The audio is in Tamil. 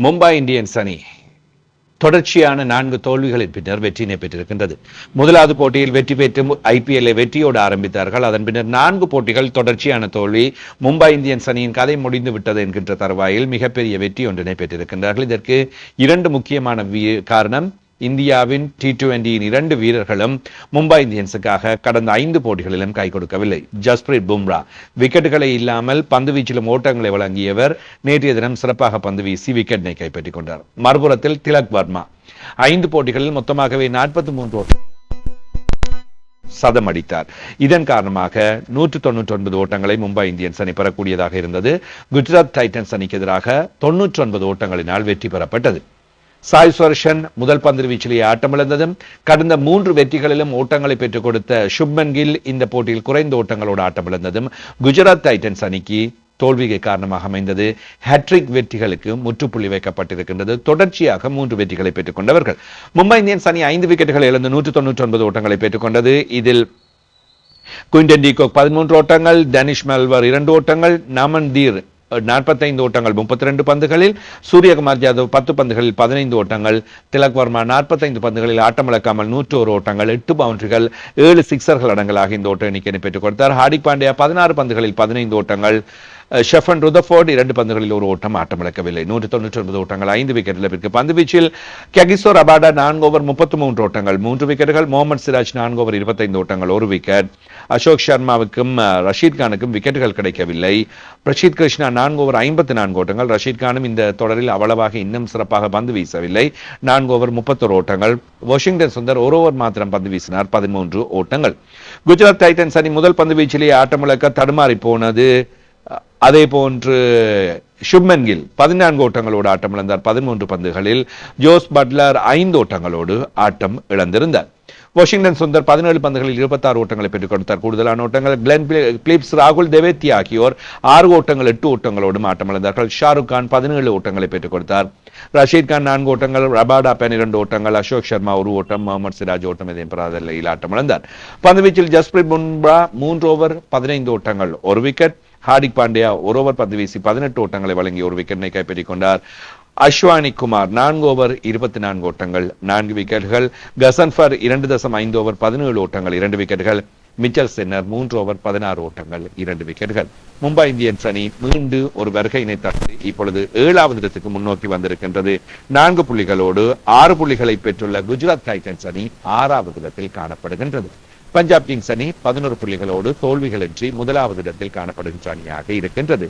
மும்பை இந்தியன்ஸ் அணி தொடர்ச்சியான 4 தோல்விகளின் பின்னர் வெற்றியினை பெற்றிருக்கின்றது. முதலாவது போட்டியில் வெற்றி பெற்று IPL வெற்றியோடு ஆரம்பித்தார்கள். அதன் பின்னர் 4 போட்டிகள் தொடர்ச்சியான தோல்வி. மும்பை இந்தியன்ஸ் அணியின் கதை முடிந்து விட்டது என்கின்ற தருவாயில் மிகப்பெரிய வெற்றி ஒன்றினை பெற்றிருக்கின்றார்கள். இதற்கு 2 முக்கியமான காரணம். இந்தியாவின் T20 2 வீரர்களும் மும்பை இந்தியன்ஸுக்காக கடந்த 5 போட்டிகளிலும் கை கொடுக்கவில்லை. ஜஸ்பிரீத் பும்ரா விக்கெட்டுகளை இல்லாமல் பந்து வீச்சிலும் ஓட்டங்களை வழங்கியவர். நேற்றைய தினம் சிறப்பாக பந்து வீசி விக்கெட்டினை கைப்பற்றிக் கொண்டார். மறுபுறத்தில் திலக் வர்மா 5 போட்டிகளில் மொத்தமாகவே 43 சதம் அடித்தார். இதன் காரணமாக 199 ஓட்டங்களை மும்பை இந்தியன்ஸ் அணி பெறக்கூடியதாக இருந்தது. குஜராத் டைட்டன்ஸ் அணிக்கு எதிராக 99 ஓட்டங்களினால் வெற்றி பெறப்பட்டது. சாய் சுதர்ஷன் முதல் பந்து வீச்சிலேயே ஆட்டமிழந்ததும் கடந்த 3 வெற்றிகளிலும் ஓட்டங்களை பெற்றுக் கொடுத்த சுப்மன் கில் இந்த போட்டியில் குறைந்த ஓட்டங்களோடு ஆட்டமிழந்ததும் குஜராத் டைட்டன்ஸ் அணிக்கு தோல்விக்கு காரணமாக அமைந்தது. ஹேட்ரிக் வெற்றிகளுக்கு முற்றுப்புள்ளி வைக்கப்பட்டிருக்கின்றது. தொடர்ச்சியாக 3 வெற்றிகளை பெற்றுக் கொண்டவர்கள். மும்பை இந்தியன்ஸ் அணி 5 விக்கெட்டுகளை இழந்து 199 ஓட்டங்களை பெற்றுக் கொண்டது. இதில் குயின்டன் டி காக் 13 ஓட்டங்கள், டேனிஷ் மெல்வர் 2 ஓட்டங்கள், நமன் தீர் 45 ஓட்டங்கள் 32 பந்துகளில், சூரியகுமார் யாதவ் 10 பந்துகளில் 15 ஓட்டங்கள், திலக் வர்மா 45 பந்துகளில் ஆட்டமிழக்காமல் 101 ஓட்டங்கள், 8 பவுண்டரிகள், 7 சிக்சர்கள் அடங்கலாக இந்த ஓட்ட எண்ணிக்கையை பெற்றுக் கொடுத்தார். ஹார்திக் பாண்டியா 16 பந்துகளில் 15 ஓட்டங்கள், ஷெஃபன் ருதர்ஃபோர்ட் 2 பந்துகளில் 1 ஓட்டம் ஆட்டமிழக்கவில்லை. 199 ஓட்டங்கள், 5 விக்கெட் இழப்பிற்கு. பந்து வீச்சில் ககிசோ ரபாடா 4 ஓவர் 33 ஓட்டங்கள், 3 விக்கெட்டுகள், முகமது சிராஜ் 4 ஓவர் 25 ஓட்டங்கள், 1 விக்கெட். அசோக் சர்மாவுக்கும் ரஷீத் கானுக்கும் விக்கெட்டுகள் கிடைக்கவில்லை. பிரசித் கிருஷ்ணா 4 ஓவர் 54 ஓட்டங்கள். ரஷீத் கானும் இந்த தொடரில் அவ்வளவாக இன்னும் சிறப்பாக பந்து வீசவில்லை. 4 ஓவர் 31 ஓட்டங்கள். வாஷிங்டன் சுந்தர் 1 ஓவர் மாத்திரம் பந்து வீசினார், 13 ஓட்டங்கள். குஜராத் டைட்டன்ஸ் அணி முதல் பந்து வீச்சிலேயே ஆட்டமிழக்க தடுமாறி போனது. அதே போன்று சுப்மன் கில் 14 ஓட்டங்களோடு ஆட்டம் இழந்தார் 13 பந்துகளில். ஜோஸ் பட்லர் 5 ஓட்டங்களோடு ஆட்டம் இழந்திருந்தார். வாஷிங்டன் சுந்தர் 17 பந்துகளில் 26 ஓட்டங்களை பெற்றுக் கொடுத்தார். கூடுதலான ஓட்டங்கள் கிளென் பிலிப்ஸ், ராகுல் தேவேத்தி ஆகியோர் 6 ஓட்டங்கள் 8 ஓட்டங்களோடும் ஆட்டம் இழந்தார்கள். ஷாருக் கான் 17 ஓட்டங்களை பெற்றுக் கொடுத்தார். ரஷீத் கான் 4 ஓட்டங்கள், ரபாடா 12 ஓட்டங்கள், அசோக் சர்மா 1 ஓட்டம், முகமது சிராஜ் ஓட்டம் எதையும் பெறாத நிலையில் ஆட்டம் இழந்தார். பந்துவீச்சில் ஜஸ்பிரீத் பும்ரா 3 ஓவர் 15 ஓட்டங்கள், 1 விக்கெட். ஹார்திக் பாண்டியா 1 ஓவர் பந்து வீசி 18 ஓட்டங்களை வழங்கி 1 விக்கெட்டை கைப்பற்றிக் கொண்டார். அஸ்வானி குமார் 4 ஓவர் 24 ஓட்டங்கள், 4 விக்கெட்டுகள். கசன்ஃபர் 2.5 ஓவர் 17 ஓட்டங்கள், 2 விக்கெட்டுகள். மிச்சல் சென்னர் 3 ஓவர் 16 ஓட்டங்கள், 2 விக்கெட்டுகள். மும்பை இந்தியன்ஸ் அணி மீண்டும் ஒரு வருகையினை தடுத்து இப்பொழுது 7வது இடத்துக்கு முன்னோக்கி வந்திருக்கின்றது. 4 புள்ளிகளோடு 6 புள்ளிகளை பெற்றுள்ள குஜராத் டைட்டன்ஸ் அணி 6வது இடத்தில் காணப்படுகின்றது. பஞ்சாப் கிங்ஸ் அணி 11 புள்ளிகளோடு தோல்விகளின்றி முதலாவது இடத்தில் காணப்படுகின்ற அணியாக இருக்கின்றது.